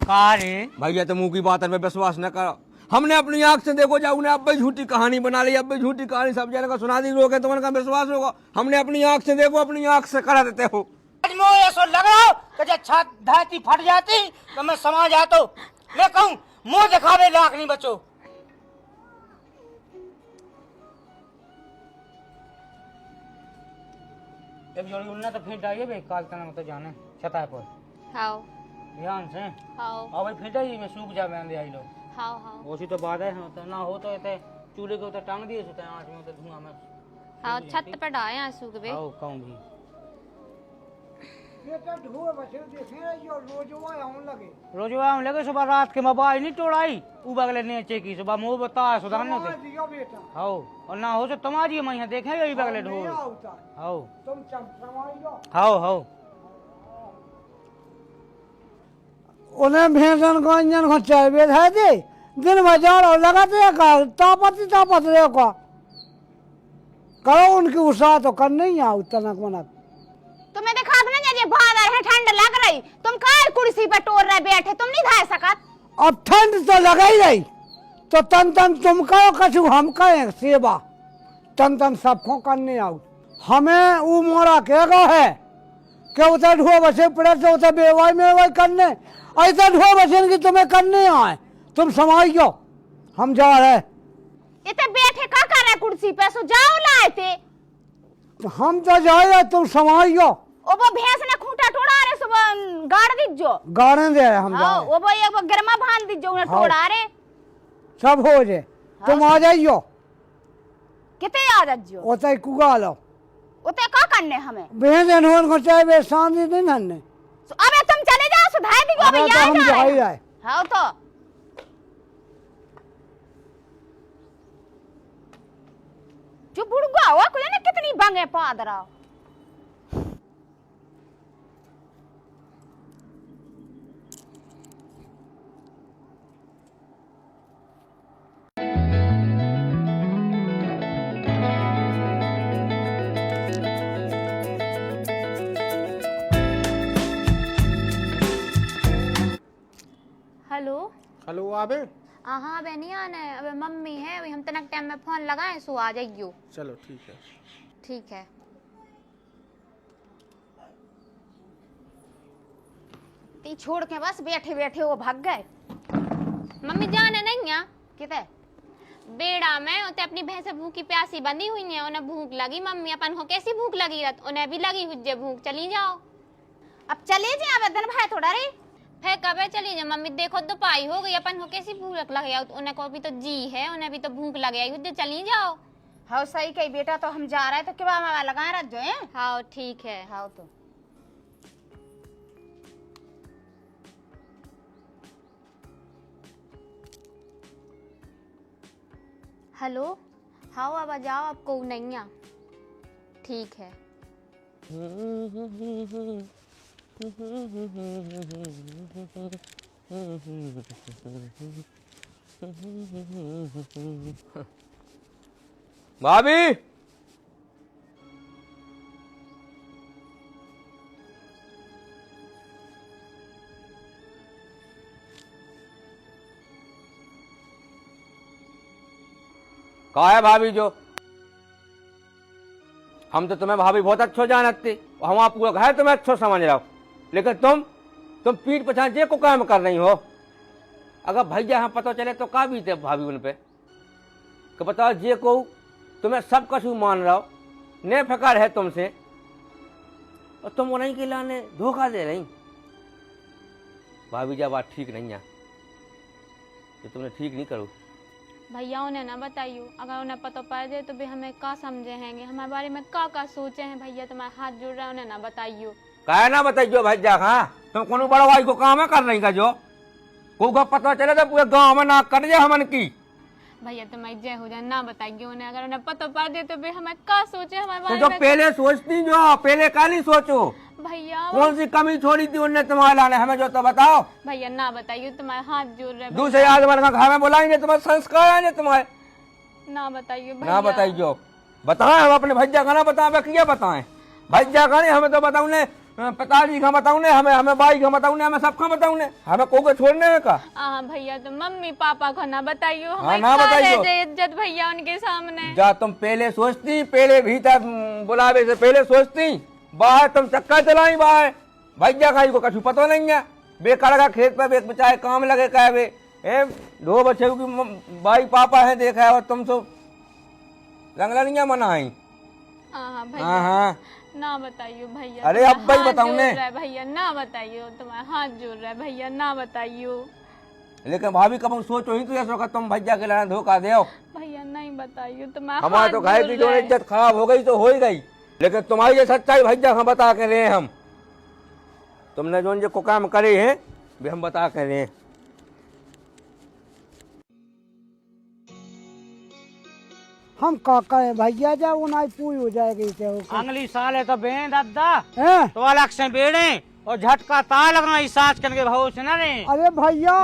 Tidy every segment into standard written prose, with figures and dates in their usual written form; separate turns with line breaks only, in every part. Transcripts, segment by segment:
भैया तो मुंह की बात में विश्वास न करो। हमने अपनी आंख से देखो जाओ ने अब भी झूठी कहानी बना ली, अब भी झूठी कहानी सब जने को सुना दी लोग तो उनका विश्वास होगा। हमने अपनी आंख से देखो, अपनी आंख से करा देते हो।
ऐसा लग रहा हो कि जब छत धाती फट जाती तो मैं समा जाता। मैं कहूँ मुंह दिखावे लाख नहीं बचो। एक जोड़ी उन्ना तो फेंट आई है काल तना तो जाने छता पर।
हाओ
ध्यान से
हाओ
और भाई फेंट आई में सूख जा में आई लो।
हाओ हाओ
ओसी तो बात है तो ना हो तो इते चूल्हे के ऊपर टांग दिए सुते आंच में तो धुआं में।
हाओ छत पे डाए हैं सूख बे।
आओ कहूं भी
ये तो धुआं बचे देखे जो रोजवा आउन लगे।
रोजवा आउन लगे सुबह रात के मोबाइल नहीं तोड़ाई ऊ बगले नीचे की सुबह मुंह बता सुधारने के।
दिया बेटा
आओ और ना हो तो तुम्हारी मैं देखे यही बगले ढोल। आओ
तुम समाई लो।
आओ आओ
उन्हें भेजन को इंजन को चाय बेच है दे दिन बाजार और लगाते का तापत रे का करो उनकी उषा तो कर नहीं आ उतना कोना।
तुम्हें देखा ना ये बादल है ठंड लग रही तुम काहे कुर्सी पे टोर रहे बैठे तुम नहीं धाय सकत।
अब ठंड तो लगा ही रही तो तन तन तुम कहो कछु हम कहें सेवा तन तन सबको करने आओ। हमें वो मोरा कहेगा है कि उतर ढो बसे पड़े तो उतर बेवाई में करने ऐसा ढो बसे की तुम्हें करने आए तुम समाइयो हम जा रहे।
इते बैठे का कर रहे कुर्सी पे सो जाओ लाए थे।
हम तो जाए तुम समाइयो।
ओ वो भैंस ने खूंटा टोड़ा रे सुबह गाड़ दीजो
गाड़े दे हम
हां ओ वो एक गरमा बांध दीजो उन्हें टोड़ा रे
सब हो जे तुम आ जाइयो।
किते आ जाजो
ओते कुगा लो
उते का करने हमें
बेहन होन को चाहे बे शांति नहीं नन्ने।
अबे तुम चले जाओ सुधार दियो
अबे
भैया
हम जा रहे हैं।
हां तो जो बुड़गा हुआ कोई ना कितनी बंगे पादरा। हेलो
हेलो आबे
हाँ बे नहीं आना है अबे मम्मी है अभी हम तनक टाइम में फोन लगाए सो आ जाइयो।
चलो ठीक है।
ठीक है ती छोड़ के बस बैठे बैठे वो भाग गए। मम्मी जाने नहीं है किते बेड़ा में उते अपनी भैंस भूखी प्यासी बंधी हुई है उन्हें भूख लगी मम्मी अपन को कैसी भूख लगी रत उन्हें भी लगी हुई भूख चली जाओ। अब चले जाए अब दिन भाई थोड़ा रे फिर कबे चली जा मम्मी देखो तो पाई हो गई अपन को कैसी भूख लग गई उन्हें को भी तो जी है उन्हें भी तो भूख लग गई चली जाओ।
हाँ सही कही बेटा तो हम जा रहे हैं तो क्या मामा लगाए रख जो है।
हाँ ठीक है।
हाँ तो
हेलो हाँ अब आ जाओ आपको नहीं आ ठीक है।
भाभी कहा है भाभी जो हम तो तुम्हें भाभी बहुत अच्छो जानते हम आप पूरा घर तुम्हें अच्छो समझ रहा हो लेकिन तुम पीठ पछाड़ जे को काम कर रही हो। अगर भैया यहाँ पता चले तो का बीते भाभी उन पे कि बताओ जे को तुम्हें सब कछु मान रहा हो ने फकार है तुमसे और तुम उन्हीं के लाने धोखा दे रही। भाभी जी बात ठीक नहीं है तो तुमने ठीक नहीं करो।
भैया उन्हें ना बताइयो अगर उन्हें पता पड़ जाए तो भी हमें का समझे हैंगे हमारे बारे में का सोचे हैं। भैया तुम्हारे हाथ जुड़ रहा है उन्हें ना बताइयो।
क्या ना बताइयो भैया हाँ तुम कौन बड़ा भाई को काम है कर रही का जो को पता चले तो पूरे गांव में ना कर जाए हमन की।
भैया तुम्हारी जय हो जाए ना बताइए उन्हें अगर उन्हें पता पड़ जाए तो भी हमें का सोचे हमारे बारे
तो
में।
पहले सोचती जो पहले का नहीं सोचो
भैया
कौन सी कमी छोड़ी थी उनने तुम्हारे लाने हमें जो तो बताओ।
भैया ना बताइए तुम्हारे हाथ जोड़ रहे
दूसरे आदमी का घर में बुलाएंगे तुम्हारे संस्कार आएंगे तुम्हारे
ना बताइए
ना बताइए बताएं हम अपने भैया का ना बताएं किया बताएं भैया का नहीं हमें तो बताओ ने पिताजी का बताऊ ने, हमें हमें भाई का बताऊ ने, हमें सबका बताऊ ने, हमें को के छोड़ने है का।
हाँ भैया तो मम्मी पापा को ना बताइयो,
हाँ,
हमें
ना
खा
बताइयो।
ले इज्जत भैया उनके सामने।
जा तुम पहले सोचती, पहले भीतर बुलावे से पहले सोचती, बाहर तुम चक्का चलाई बाहर, भैया का को कछु पता नहीं है, बेकार का खेत पे बेच बचाए काम लगे कहे दो बच्चे की भाई पापा है देखा है और तुम तो रंगलनिया मनाई।
हाँ भैया
हाँ हाँ
ना बताइयो भैया।
अरे अब भाई बताऊं ने
भैया ना बताइयो, तुम्हारा हाथ जोड़ रहा है भैया ना बताइयो।
लेकिन भाभी कब सोचो ही तो ऐसा का तुम भैया के लाना धोखा दे
भैया नहीं बताइयो, तुम्हारा
हमारे तो खाए की जो इज्जत खराब हो गई तो हो ही गई, लेकिन तुम्हारी ये सच्चाई भैया हम बता के रहे हम, तुमने जो को काम करे हैं वे हम बता के रहे।
हम काका है भैया जा वो ना पूरी हो जाएगी
अगली साल है तो बेन दादा
हैं?
तो अलग से बेड़े और झटका ता लगना इस साज करके भाव से ना रे।
अरे भैया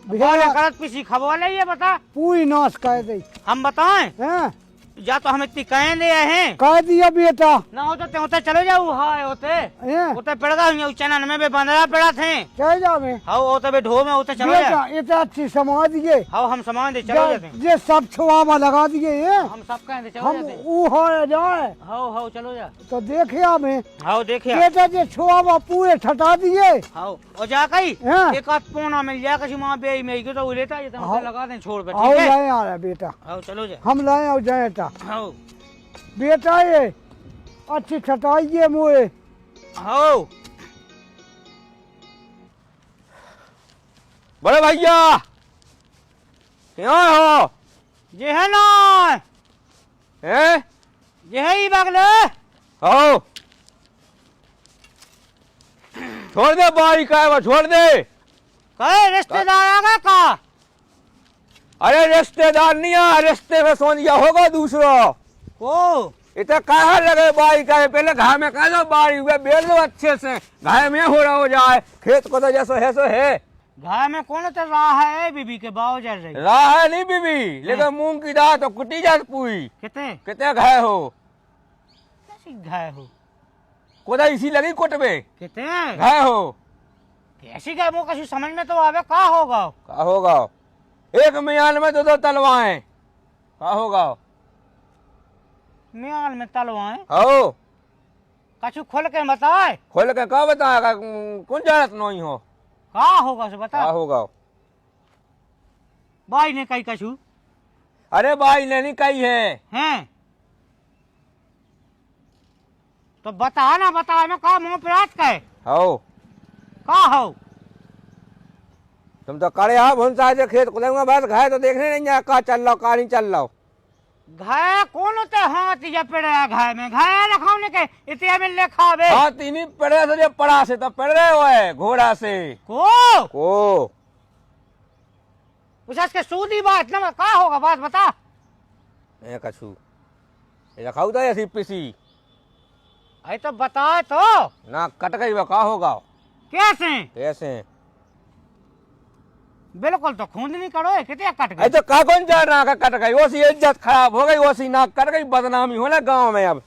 भेड़ा करत पीसी खबो ले ये बता
पूरी नाश कर दी
हम बताएं
हैं?
या तो हम इतनी कहें दे हैं
कह दिया बेटा
ना हो तो होते चले जाओ हाय होते
हैं?
होते पेड़ गए चनन में भी बंदरा पेड़ा थे
चल जा में
हाउ होते भी ढो में होते चलो जा
बेटा ये तो अच्छी समाज दिए
हाउ हम सामान दे चलो जाते
ये सब छुआवा लगा दिए हैं?
हम सब कहें दे चलो
हम
जाते
वो हो जाए
हाउ हाउ चलो जा
तो देखिया में
हाउ देखिए
बेटा ये छुआवा पूरे ठटा दिए
हाउ और जा कही
हाँ।
एक आध पोना मिल जाए कसी मां बे में को तो लेता ये तो
हाँ।
लगा दें छोड़ पे
आओ
ठीक है
लाए आ रहा बेटा,
हाउ चलो जा
हम लाए आओ जाए ता
हाउ
बेटा ये अच्छी छटाइए मुए
हाउ
बड़े भैया यहाँ हो
ये है ना
हैं?
ये है ही बगले
हो छोड़ दे बारी का है वो छोड़ दे।
कहे रिश्तेदार आगा का
अरे रिश्तेदार नहीं आ, रिश्ते में सोन दिया होगा दूसरा
को
इतना कहा लगे बारी का है, पहले घाय में कह दो बारी हुए बेच दो अच्छे से, घाय में हो रहा हो जाए, खेत को तो जैसो है सो है।
घर में कौन तो रहा है बीबी के बाव जल रही
राह है नहीं बीबी, लेकिन मूंग की दाल तो कुटी जात पूरी।
कितने
कितने घाय हो
कैसी घाय हो
कोदा इसी लगी कुटबे
कितने
घाय हो
कैसी घाय मुँह कसी समझ में तो आवे का होगा
का होगा एक मियान में दो तलवाएं का होगा
मियाल में तलवाएं
हो
कछु खोल के बताए
खोल के का बताएगा कौन जानत नहीं हो
का होगा से
का
बता
होगा।
भाई ने कही कछु
अरे भाई ने नहीं कही है
हैं तो बता ना बता ना का मुंह पे रात का है
हो
का हो
तुम तो करे हाँ भूनसा से खेत खुलेंगे बस घाय तो देखने नहीं जाए का चल रहा का नहीं चल रहा।
घाय कौन होते हाथ या पेड़ घाय में घाय रखाने के इतिया में लेखा बे
हाँ तीन पड़े से पड़ा से तो पड़ रहे हो घोड़ा से
को
को
उसके सूदी बात ना का होगा बात बता
ए कछु ये खाऊ तो ऐसी पिसी
अरे तो बता तो
ना कट गई वो का होगा
कैसे
कैसे
बिल्कुल तो खून नहीं करो कितने कट
अरे
गए
तो का कौन जा रहा का कट गई ओसी इज्जत खराब हो गई ओसी नाक कट गई बदनामी हो ना गाँव में अब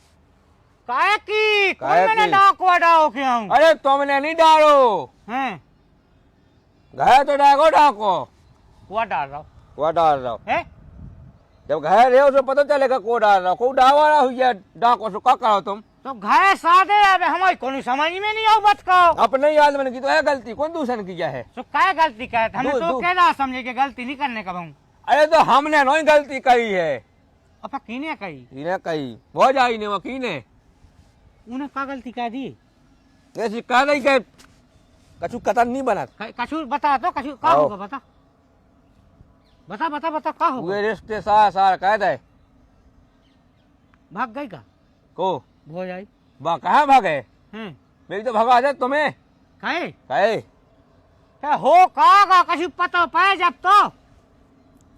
काहे की कौन
काहे
मैंने
की?
नाक वडाओ के आऊं
अरे तुमने नहीं डालो
हैं
घाय तो डाको डाको
वो डाल रहा
वो डाल रहा
है
जब घाय रहे हो तो पता चलेगा को डाल रहा को डावा रहा हुई डाको सो का करो तुम
तो घाय सादे अब हमारी कोई समझ में नहीं आओ बच को
अपने ही आदमी की तो है गलती कौन दूसरे की है।
तो क्या गलती करे हमें
दू-
तो
दू-
कहना समझे कि गलती नहीं करने का कहूं
अरे तो हमने नहीं गलती कही है
अपा किने कही
इन्हें कही हो जाई ने वकील ने
उन्हें का गलती कह दी
ऐसी कह नहीं के कछु कतन नहीं बना
कछु बता तो कछु का
आओ।
होगा बता बता बता बता का होगा
हुए रिश्ते सार सार कह दे
भाग गई का
को
हो जाई
बा कहाँ भागे
हैं
मेरी तो भगा दे तुम्हें
काहे
कहे
क्या हो का कछु पता पाए जब तो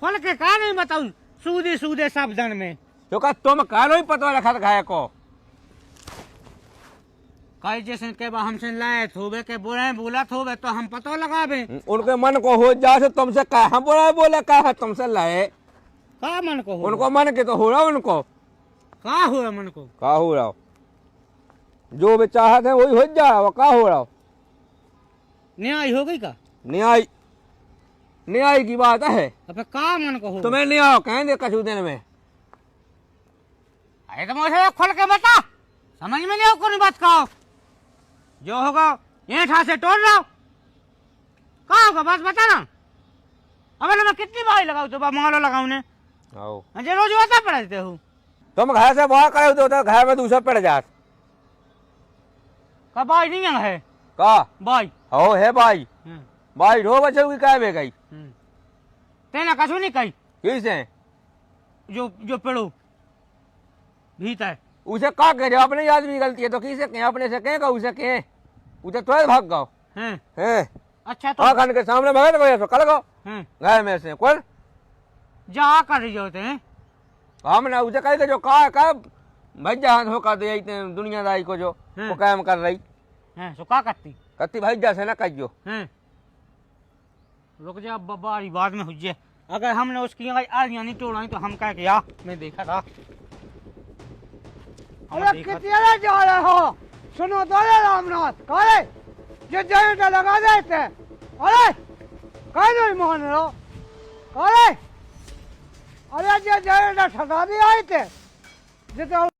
खोल के का नहीं बताऊं सूदे सूदे शब्दन में
तो का तुम कालो ही पता रखा घाय को
कई जैसे के बा हमसे लाए थोबे के बोले बोला थोबे तो हम पता लगाबे
उनके मन को हो जा से तुमसे कहा बोला बोला कहा तुमसे लाए
का मन को हो
उनको मन के तो हो रहा उनको
का हुआ मन को
का हो रहा जो भी चाहत है वही हो जाए, वो का हो रहा हो।
न्याय हो गई का?
न्याय न्याय की बात है,
अब का मन को
तुम्हें न्याय कहेंगे कछु दिन में।
अरे तो मुझे खोल के बता, समझ में नहीं कौन बात का। जो होगा ऐठा से तोड़ रहा का होगा, बस बता ना। अब मैं कितनी बारी लगाऊ तो मंगलो लगाऊ ने
आओ
जे रोज होता पड़ा देते हूँ।
तुम घर से बाहर करे होते हो, घर में दूसरा पड़ जात
का बाई नहीं है
का
बाई
हो है भाई। भाई रो बच्चों की कह बे गई
तेना कछु नहीं कही।
किसे
जो जो पेड़ो भीतर
उसे का कह रहे अपने आदमी गलती है तो किसे कहें, अपने से कहें का उसे कहें, उसे तो भाग गो
हैं।
है।
अच्छा तो
हाँ खान के सामने भगत गए तो कल गो
हैं
घर में से कौन
जा कर रही होते हैं।
हमने उसे कहे जो का भैया हाथ होकर दे दुनियादारी को जो वो कायम कर रही
हैं सो का करती
कत्ती भैया से ना कहियो।
हैं रुक जा बारी बाद में हुज्जे। अगर हमने उसकी आलियां नहीं तोड़ाई तो हम कह गया मैं देखा था।
अरे कितने जा रहे हो, सुनो तो रे रामनाथ, करे जो जनरेटर लगा देते। अरे कहीं नहीं मान रहे हो, करे अरे जो जनरेटर ठगा भी आए थे जिसे